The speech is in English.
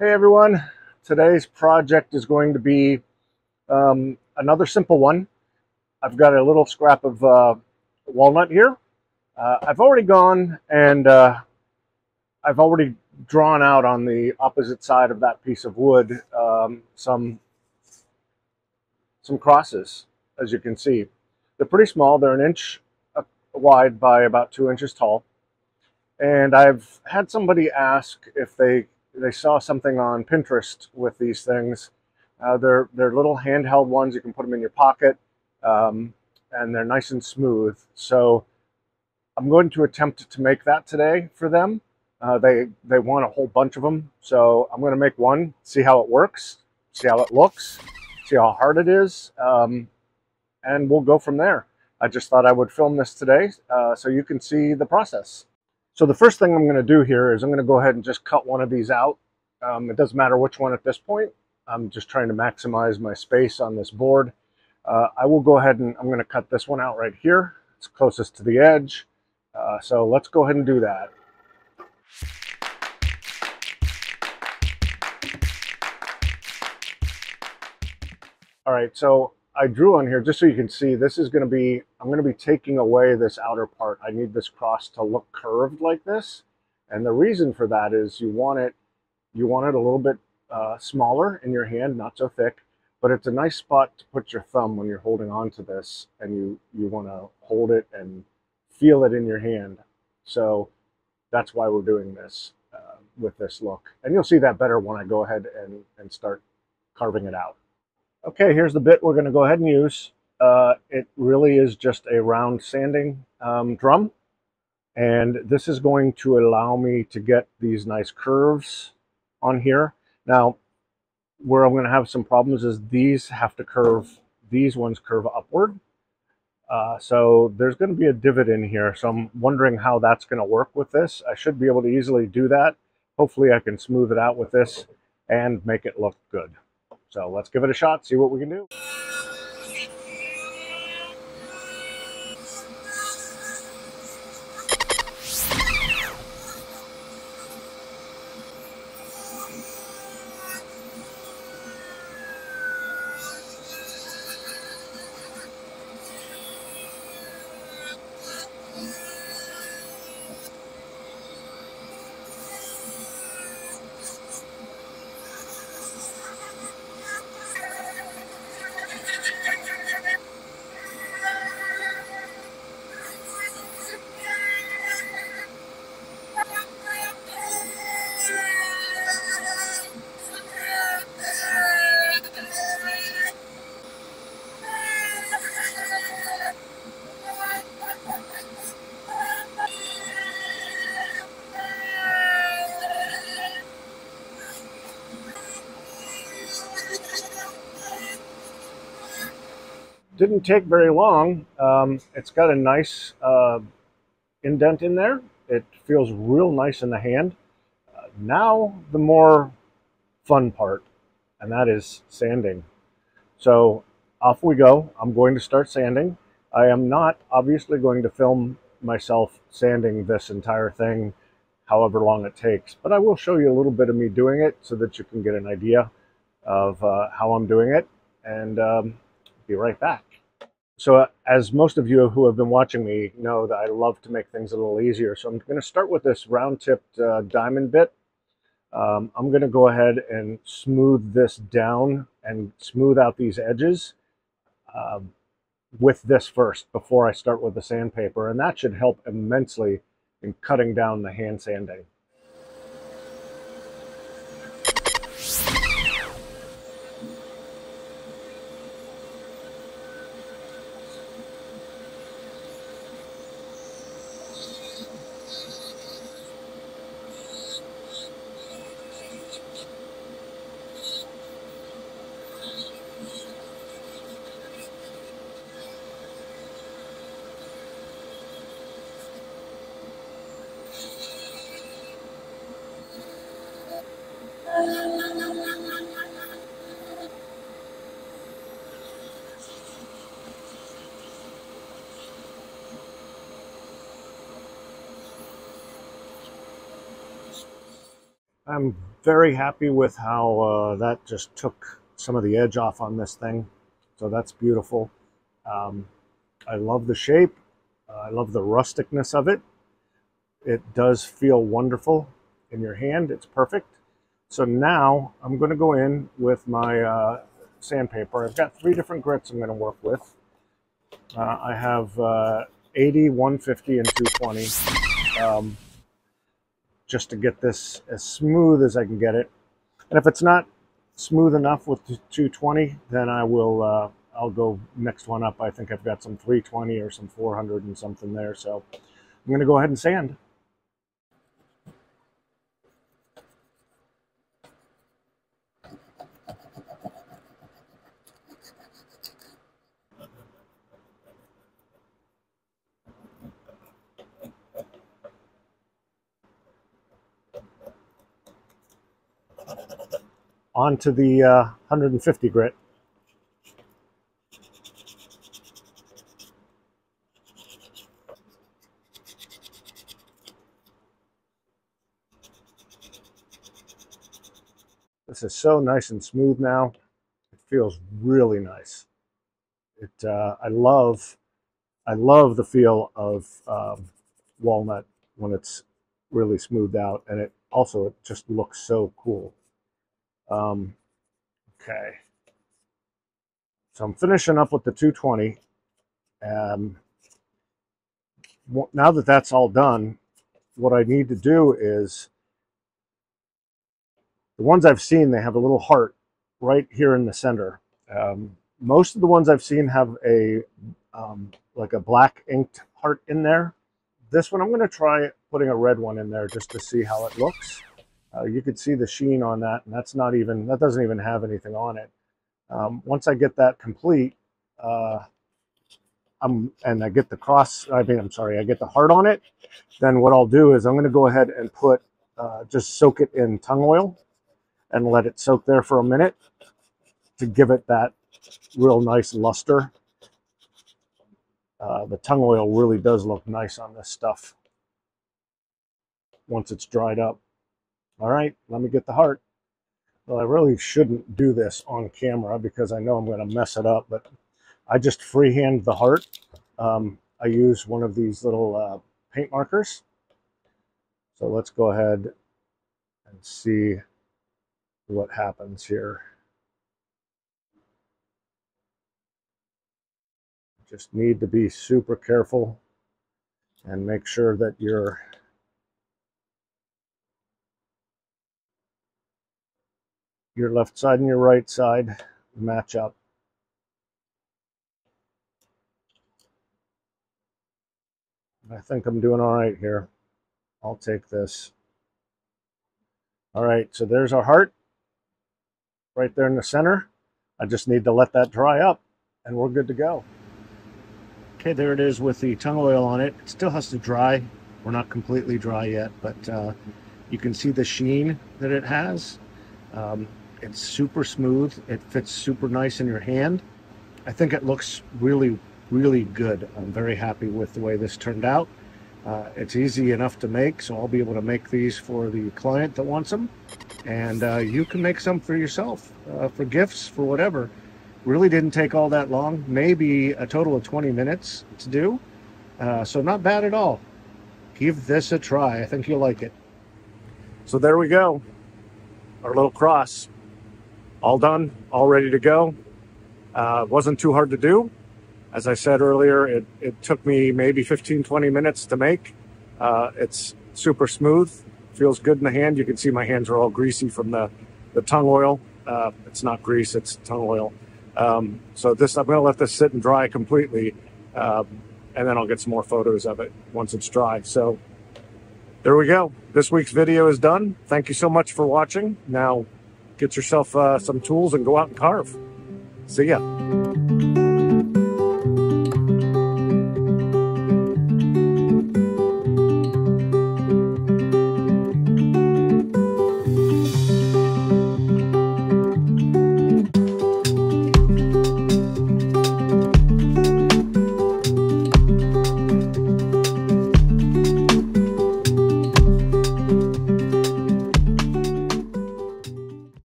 Hey everyone, today's project is going to be another simple one. I've got a little scrap of walnut here. I've already gone and I've already drawn out on the opposite side of that piece of wood some crosses, as you can see. They're pretty small. They're an inch wide by about 2 inches tall. And I've had somebody ask if they saw something on Pinterest with these things. They're little handheld ones. You can put them in your pocket, and they're nice and smooth. So I'm going to attempt to make that today for them. They want a whole bunch of them, so I'm going to make one, see how it works, see how it looks, see how hard it is, and we'll go from there. I just thought I would film this today so you can see the process. So the first thing I'm going to do here is I'm going to go ahead and just cut one of these out. It doesn't matter which one at this point. I'm just trying to maximize my space on this board. I will go ahead and I'm going to cut this one out right here. It's closest to the edge. So let's go ahead and do that. All right, so I drew on here just so you can see this is going to be, I'm going to be taking away this outer part. I need this cross to look curved like this. And the reason for that is you want it a little bit smaller in your hand, not so thick, but it's a nice spot to put your thumb when you're holding on to this and you want to hold it and feel it in your hand. So that's why we're doing this with this look. And you'll see that better when I go ahead and start carving it out. Okay, here's the bit we're going to go ahead and use. It really is just a round sanding drum. And this is going to allow me to get these nice curves on here. Now, where I'm going to have some problems is these have to curve, these ones curve upward. So there's going to be a divot in here. So I'm wondering how that's going to work with this. I should be able to easily do that. Hopefully I can smooth it out with this and make it look good. So let's give it a shot, see what we can do. Didn't take very long. It's got a nice indent in there. It feels real nice in the hand. Now the more fun part, and that is sanding. So off we go. I'm going to start sanding. I am not obviously going to film myself sanding this entire thing however long it takes, but I will show you a little bit of me doing it so that you can get an idea of how I'm doing it, and be right back. So as most of you who have been watching me know, that I love to make things a little easier. So I'm going to start with this round-tipped diamond bit. I'm going to go ahead and smooth this down and smooth out these edges with this first before I start with the sandpaper. And that should help immensely in cutting down the hand sanding. I'm very happy with how that just took some of the edge off on this thing. So that's beautiful. Um, I love the shape. I love the rusticness of it. It does feel wonderful in your hand. It's perfect. So now I'm going to go in with my sandpaper. I've got 3 different grits I'm going to work with. I have 80, 150, and 220, just to get this as smooth as I can get it. And if it's not smooth enough with the 220, then I will I'll go next one up. I think I've got some 320 or some 400 and something there. So I'm going to go ahead and sand. Onto the 150 grit. This is so nice and smooth now. It feels really nice. I love the feel of walnut when it's really smoothed out, and it just looks so cool. Okay, so I'm finishing up with the 220. Now that that's all done, what I need to do is, the ones I've seen, they have a little heart right here in the center. Most of the ones I've seen have a like a black inked heart in there. This one, I'm going to try putting a red one in there just to see how it looks. You could see the sheen on that, and that doesn't even have anything on it. Once I get that complete, and I get the I get the heart on it, then what I'll do is I'm going to go ahead and just soak it in tung oil and let it soak there for a minute to give it that real nice luster. The tung oil really does look nice on this stuff once it's dried up. All right, let me get the heart. Well, I really shouldn't do this on camera because I know I'm going to mess it up, but I just freehand the heart. I use one of these little paint markers. So let's go ahead and see what happens here. Just need to be super careful and make sure that your left side and your right side match up. I think I'm doing all right here. I'll take this. All right, so there's our heart right there in the center. I just need to let that dry up and we're good to go. Okay, there it is with the tung oil on it. It still has to dry. We're not completely dry yet, but you can see the sheen that it has. It's super smooth. It fits super nice in your hand. I think it looks really, really good. I'm very happy with the way this turned out. It's easy enough to make, so I'll be able to make these for the client that wants them. And you can make some for yourself, for gifts, for whatever. Really didn't take all that long, maybe a total of 20 minutes to do. So not bad at all. Give this a try. I think you'll like it. So there we go. Our little cross. All done, all ready to go. Wasn't too hard to do. As I said earlier, it took me maybe 15-20 minutes to make. It's super smooth, feels good in the hand. You can see my hands are all greasy from the tung oil. It's not grease, it's tung oil. So I'm going to let this sit and dry completely, and then I'll get some more photos of it once it's dry. So there we go. This week's video is done. Thank you so much for watching. Now get yourself some tools and go out and carve. See ya.